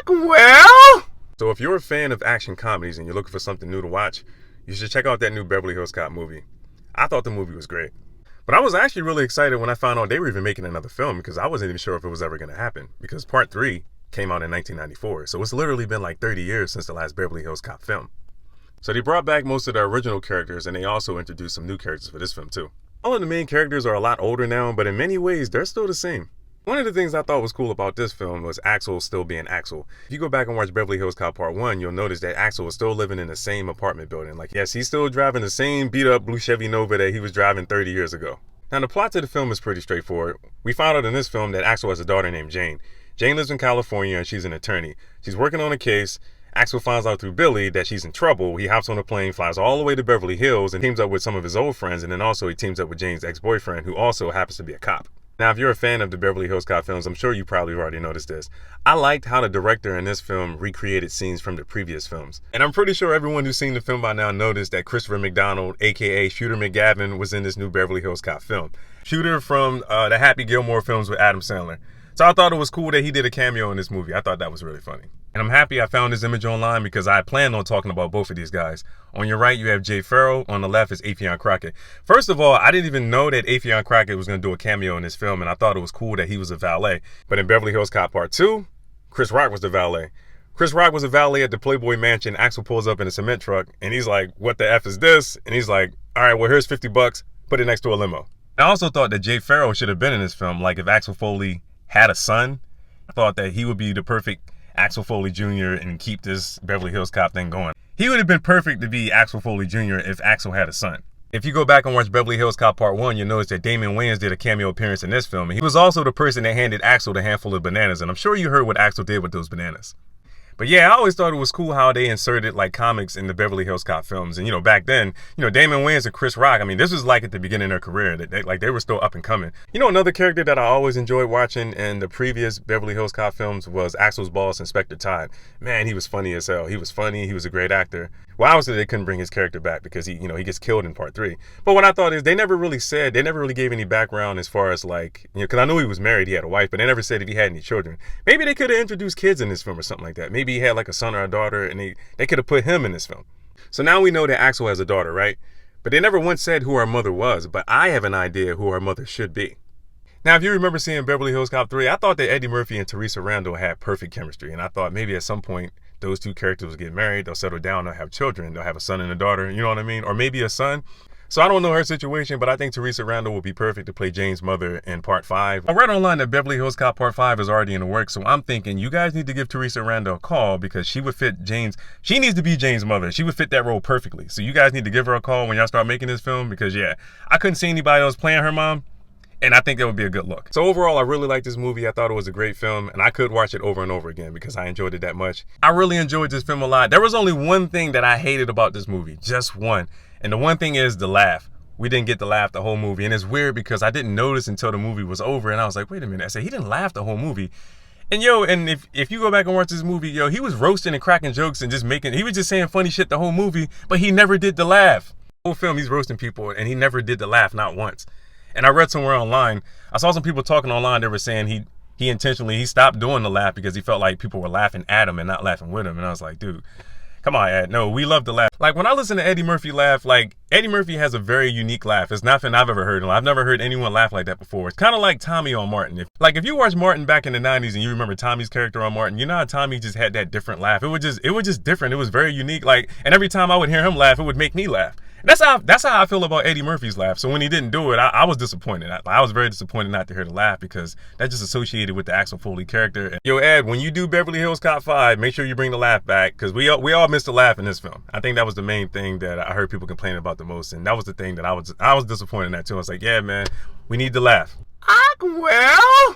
Well, so if you're a fan of action comedies and you're looking for something new to watch, you should check out that new Beverly Hills Cop movie. I thought the movie was great. But I was actually really excited when I found out they were even making another film because I wasn't even sure if it was ever going to happen because part 3 came out in 1994. So it's literally been like 30 years since the last Beverly Hills Cop film. So they brought back most of the original characters and they also introduced some new characters for this film too. All of the main characters are a lot older now, but in many ways they're still the same. One of the things I thought was cool about this film was Axel still being Axel. If you go back and watch Beverly Hills Cop Part 1, you'll notice that Axel was still living in the same apartment building. Like, yes, he's still driving the same beat-up blue Chevy Nova that he was driving 30 years ago. Now, the plot to the film is pretty straightforward. We found out in this film that Axel has a daughter named Jane. Jane lives in California and she's an attorney. She's working on a case. Axel finds out through Billy that she's in trouble. He hops on a plane, flies all the way to Beverly Hills, and teams up with some of his old friends, and then also he teams up with Jane's ex-boyfriend, who also happens to be a cop. Now, if you're a fan of the Beverly Hills Cop films, I'm sure you probably already noticed this. I liked how the director in this film recreated scenes from the previous films. And I'm pretty sure everyone who's seen the film by now noticed that Christopher McDonald, aka Shooter McGavin, was in this new Beverly Hills Cop film. Shooter from the Happy Gilmore films with Adam Sandler. So I thought it was cool that he did a cameo in this movie. I thought that was really funny. And I'm happy I found this image online because I planned on talking about both of these guys. On your right, you have Jay Farrell. On the left is Affion Crockett. First of all, I didn't even know that Affion Crockett was going to do a cameo in this film, and I thought it was cool that he was a valet. But in Beverly Hills Cop Part 2, Chris Rock was the valet. Chris Rock was a valet at the Playboy Mansion. Axel pulls up in a cement truck, and he's like, "What the F is this?" And he's like, "All right, well, here's $50. Put it next to a limo." I also thought that Jay Farrell should have been in this film. Like, if Axel Foley had a son, I thought that he would be the perfect Axel Foley Jr. and keep this Beverly Hills Cop thing going. He would have been perfect to be Axel Foley Jr. if Axel had a son. If you go back and watch Beverly Hills Cop Part 1, you'll notice that Damon Wayans did a cameo appearance in this film. And he was also the person that handed Axel the handful of bananas. And I'm sure you heard what Axel did with those bananas. But yeah, I always thought it was cool how they inserted like comics in the Beverly Hills Cop films. And back then, Damon Wayans and Chris Rock, I mean, this was like at the beginning of their career. They were still up and coming. Another character that I always enjoyed watching in the previous Beverly Hills Cop films was Axel's boss, Inspector Todd. Man, he was funny as hell. He was funny. He was a great actor. Well, obviously they couldn't bring his character back because he gets killed in Part 3. But what I thought is they never really gave any background as far as like, because I knew he was married, he had a wife, but they never said if he had any children. Maybe they could have introduced kids in this film or something like that. Maybe he had like a son or a daughter and they could have put him in this film. So now we know that Axel has a daughter, right? But they never once said who her mother was, but I have an idea who her mother should be. Now, if you remember seeing Beverly Hills Cop 3, I thought that Eddie Murphy and Teresa Randall had perfect chemistry. And I thought maybe at some point, those two characters will get married, they'll settle down, they'll have children, they'll have a son and a daughter, you know what I mean? Or maybe a son. So I don't know her situation, but I think Teresa Randall would be perfect to play Jane's mother in Part 5. I read online that Beverly Hills Cop Part 5 is already in the works, so I'm thinking you guys need to give Teresa Randall a call because she would fit she needs to be Jane's mother. She would fit that role perfectly. So you guys need to give her a call when y'all start making this film because yeah, I couldn't see anybody else playing her mom. And I think that would be a good look. So overall, I really liked this movie. I thought it was a great film, and I could watch it over and over again because I enjoyed it that much. I really enjoyed this film a lot. There was only one thing that I hated about this movie, just one. And the one thing is the laugh. We didn't get to laugh the whole movie. And it's weird because I didn't notice until the movie was over, and I was like, wait a minute. I said, he didn't laugh the whole movie. And if you go back and watch this movie, he was roasting and cracking jokes and he was just saying funny shit the whole movie, but he never did the laugh. The whole film, he's roasting people, and he never did the laugh, not once. And I read somewhere online, I saw some people talking online, they were saying he intentionally stopped doing the laugh because he felt like people were laughing at him and not laughing with him. And I was like, dude, come on, Ed. No, we love to laugh. Like when I listen to Eddie Murphy laugh, like Eddie Murphy has a very unique laugh. It's nothing I've ever heard. I've never heard anyone laugh like that before. It's kind of like Tommy on Martin. If you watch Martin back in the 90s and you remember Tommy's character on Martin, you know how Tommy just had that different laugh. It was just different. It was very unique. And every time I would hear him laugh, it would make me laugh. That's how I feel about Eddie Murphy's laugh. So when he didn't do it, I was disappointed. I was very disappointed not to hear the laugh because that's just associated with the Axel Foley character. And, Ed, when you do Beverly Hills Cop 5, make sure you bring the laugh back because we all missed the laugh in this film. I think that was the main thing that I heard people complaining about the most, and that was the thing that I was disappointed in that too. I was like, yeah, man, we need the laugh. Well.